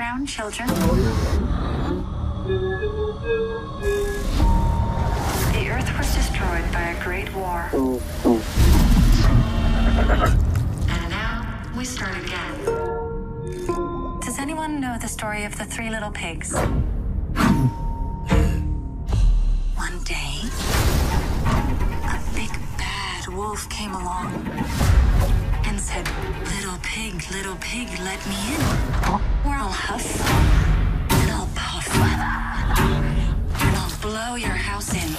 around, children. The Earth was destroyed by a great war. And now we start again. Does anyone know the story of the three little pigs? One day, a big bad wolf came along and said, little pig, let me in. Or I'll huff, and I'll puff, and I'll blow your house in.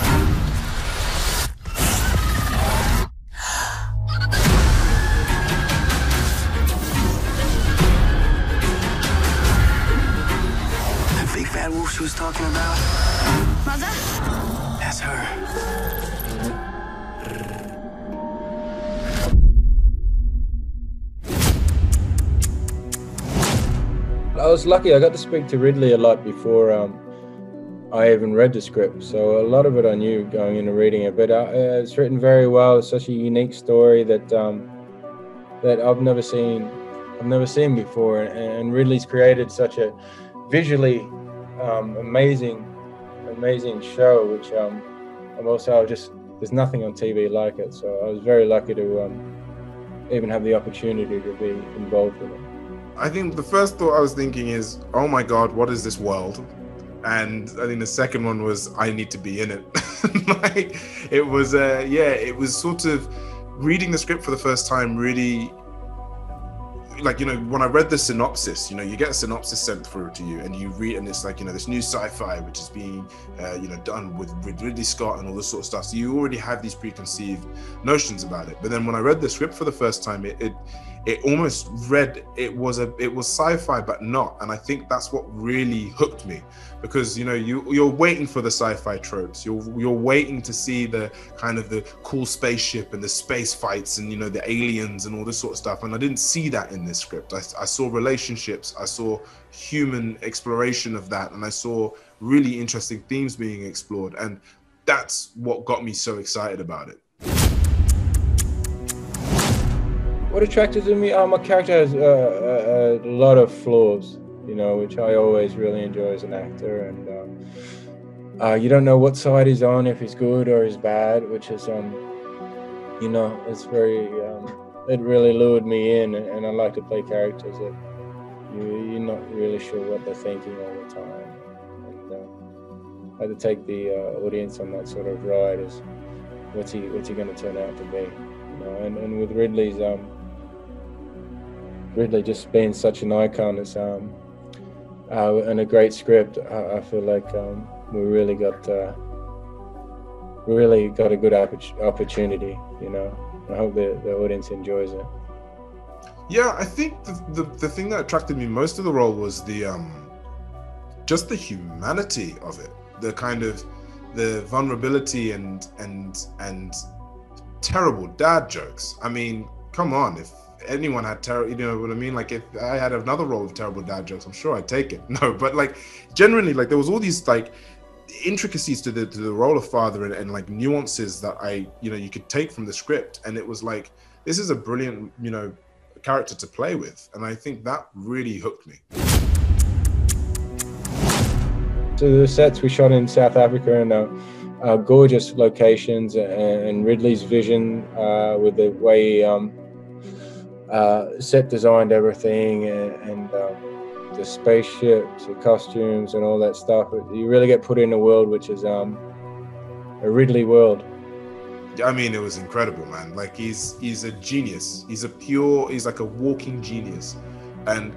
That big fat wolf she was talking about? Mother? That's her. I was lucky. I got to speak to Ridley a lot before I even read the script, so a lot of it I knew going into reading it. But it's written very well. It's such a unique story that that I've never seen before. And Ridley's created such a visually amazing show, which I'm also there's nothing on TV like it. So I was very lucky to even have the opportunity to be involved with it. I think the first thought I was thinking is, oh my God, what is this world? And I think the second one was, I need to be in it. Like, it was sort of reading the script for the first time really, like, you know, when I read the synopsis, you know, you get a synopsis sent through to you and you read, and it's like, you know, this new sci-fi, which is being, done with Ridley Scott and all this sort of stuff. So you already have these preconceived notions about it. But then when I read the script for the first time, it almost read, it was sci-fi, but not. And I think that's what really hooked me, because, you know, you're waiting for the sci-fi tropes. You're waiting to see the kind of the cool spaceship and the space fights and, you know, the aliens and all this sort of stuff. And I didn't see that in this script. I saw relationships, I saw human exploration of that, and I saw really interesting themes being explored. And that's what got me so excited about it. What attracted to me, my character has a lot of flaws, you know, which I always really enjoy as an actor. And you don't know what side he's on, if he's good or he's bad, which is, you know, it's very, it really lured me in. And I like to play characters that you're not really sure what they're thinking all the time. And I had to take the audience on that sort of ride. Is what's he going to turn out to be? You know, and with Ridley just being such an icon as and a great script, I feel like we really got a good opportunity. You know, I hope the audience enjoys it. Yeah, I think the thing that attracted me most to the role was the just the humanity of it, the kind of the vulnerability and terrible dad jokes. I mean, come on, if anyone had you know what I mean? Like, if I had another role of terrible dad jokes, I'm sure I'd take it. No, but like, generally, like, there was all these like intricacies to the role of father and like nuances that you could take from the script, and it was like, this is a brilliant, you know, character to play with, and I think that really hooked me. So the sets we shot in South Africa, and gorgeous locations, and Ridley's vision with the way set designed everything, and the spaceships, the costumes, and all that stuff. You really get put in a world which is a Ridley world. I mean, it was incredible, man. Like, he's a genius. He's like a walking genius. And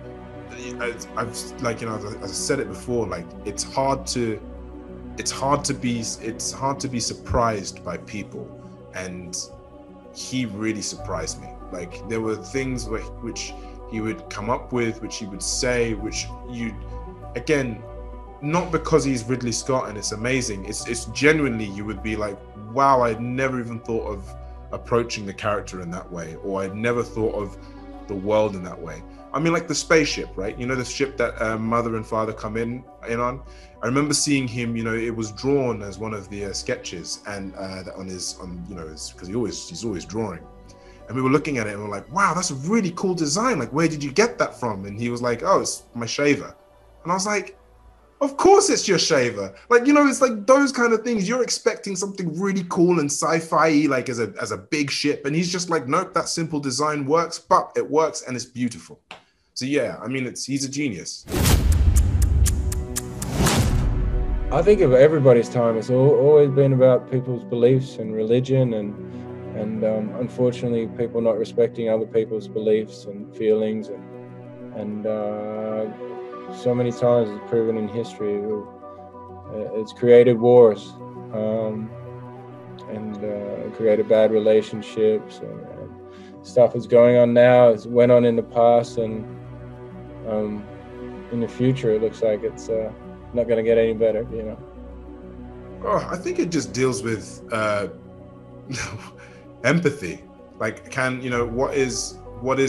I've like, you know, as I said it before, like, it's hard to be surprised by people, and he really surprised me. Like, there were things which he would come up with, which he would say, which again, not because he's Ridley Scott and it's amazing, it's genuinely, you would be like, wow, I'd never even thought of approaching the character in that way, or I'd never thought of the world in that way. I mean, like the spaceship, right? You know, the ship that mother and father come in on. I remember seeing him. You know, it was drawn as one of the sketches, and because he's always drawing. And we were looking at it and we're like, wow, that's a really cool design. Like, where did you get that from? And he was like, oh, it's my shaver. And I was like, of course it's your shaver. Like, you know, it's like those kind of things. You're expecting something really cool and sci-fi, like as a big ship. And he's just like, nope, that simple design works, but it works and it's beautiful. So yeah, I mean, he's a genius. I think of everybody's time, it's always been about people's beliefs and religion, and unfortunately people not respecting other people's beliefs and feelings, and so many times it's proven in history, it's created wars, and created bad relationships, and stuff that's going on now, it went on in the past, and in the future it looks like it's not going to get any better, you know. Oh, I think it just deals with empathy. Like, what is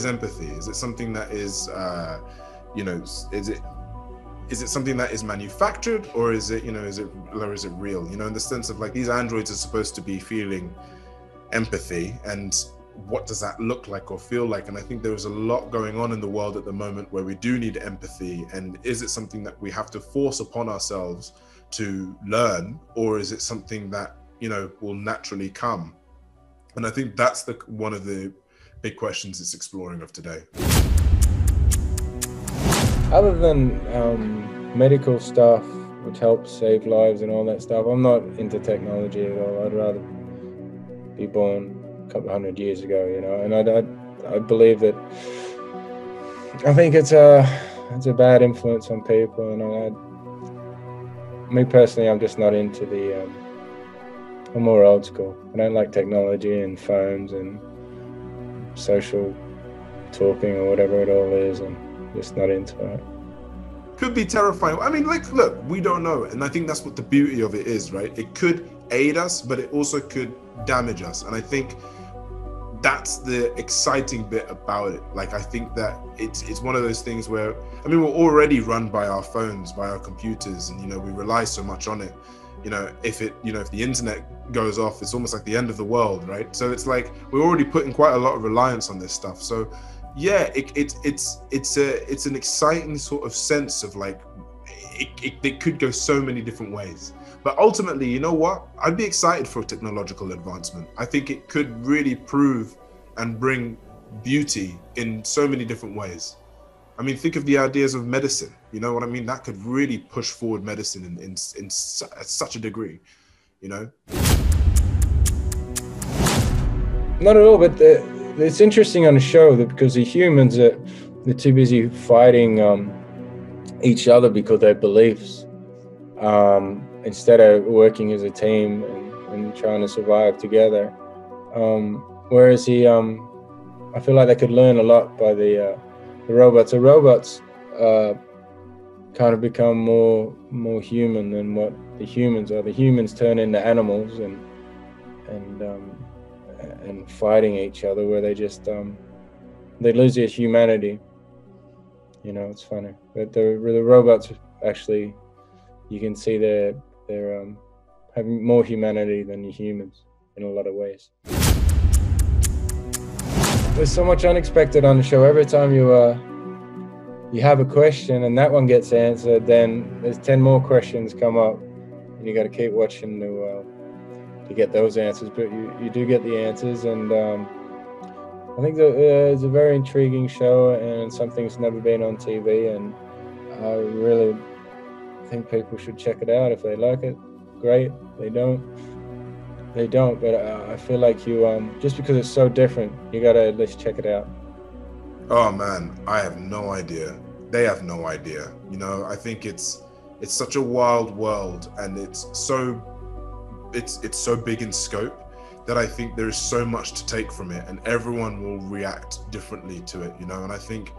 empathy? Is it something that is, is it something that is manufactured, or is it real? You know, in the sense of like, these androids are supposed to be feeling empathy, and what does that look like or feel like? And I think there is a lot going on in the world at the moment where we do need empathy. And is it something that we have to force upon ourselves to learn, or is it something that, you know, will naturally come? And I think that's one of the big questions it's exploring of today. Other than medical stuff, which helps save lives and all that stuff, I'm not into technology at all. I'd rather be born a couple hundred years ago, you know. And I believe that, I think it's a bad influence on people. And me personally, I'm just not into the. I'm more old school. I don't like technology and phones and social talking or whatever it all is, and just not into it. Could be terrifying. I mean, like, look, we don't know. And I think that's what the beauty of it is, right? It could aid us, but it also could damage us. And I think that's the exciting bit about it. Like, I think that it's one of those things where, I mean, we're already run by our phones, by our computers, and, you know, we rely so much on it. You know, if the internet goes off, it's almost like the end of the world, right? So it's like, we're already putting quite a lot of reliance on this stuff. So yeah, it's an exciting sort of sense of like, it could go so many different ways. But ultimately, you know what? I'd be excited for technological advancement. I think it could really prove and bring beauty in so many different ways. I mean, think of the ideas of medicine. You know what I mean? That could really push forward medicine in such a degree, you know? Not at all, but it's interesting on the show that because the humans, they're too busy fighting each other because of their beliefs, instead of working as a team and trying to survive together. Whereas I feel like they could learn a lot by the robots. The robots kind of become more human than what the humans are. The humans turn into animals and fighting each other, where they just they lose their humanity. You know, it's funny. But the robots actually, you can see they're having more humanity than the humans in a lot of ways. There's so much unexpected on the show. Every time you have a question and that one gets answered, then there's 10 more questions come up, and you got to keep watching to get those answers. But you do get the answers, and I think that it's a very intriguing show and something that's never been on TV, and I really think people should check it out. If they like it, great. They don't. But I feel like you just because it's so different, you gotta at least check it out. Oh man, I have no idea. They have no idea. You know, I think it's such a wild world, and it's so big in scope that I think there is so much to take from it, and everyone will react differently to it, you know. And I think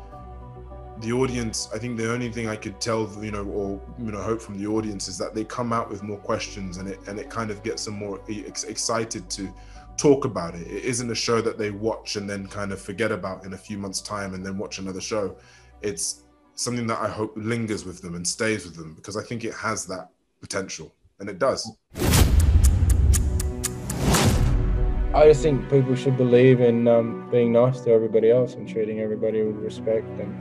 the audience, I think the only thing I could tell, you know, or, you know, hope from the audience is that they come out with more questions, and it kind of gets them more excited to talk about it. It isn't a show that they watch and then kind of forget about in a few months' time and then watch another show. It's something that I hope lingers with them and stays with them, because I think it has that potential, and it does. I just think people should believe in being nice to everybody else and treating everybody with respect, and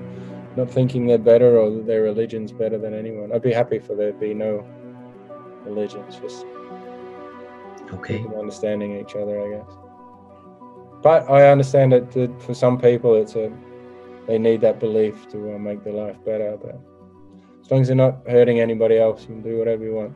not thinking they're better or that their religion's better than anyone. I'd be happy for there to be no religions, just people understanding each other, I guess. But I understand that for some people, they need that belief to make their life better. But as long as you're not hurting anybody else, you can do whatever you want.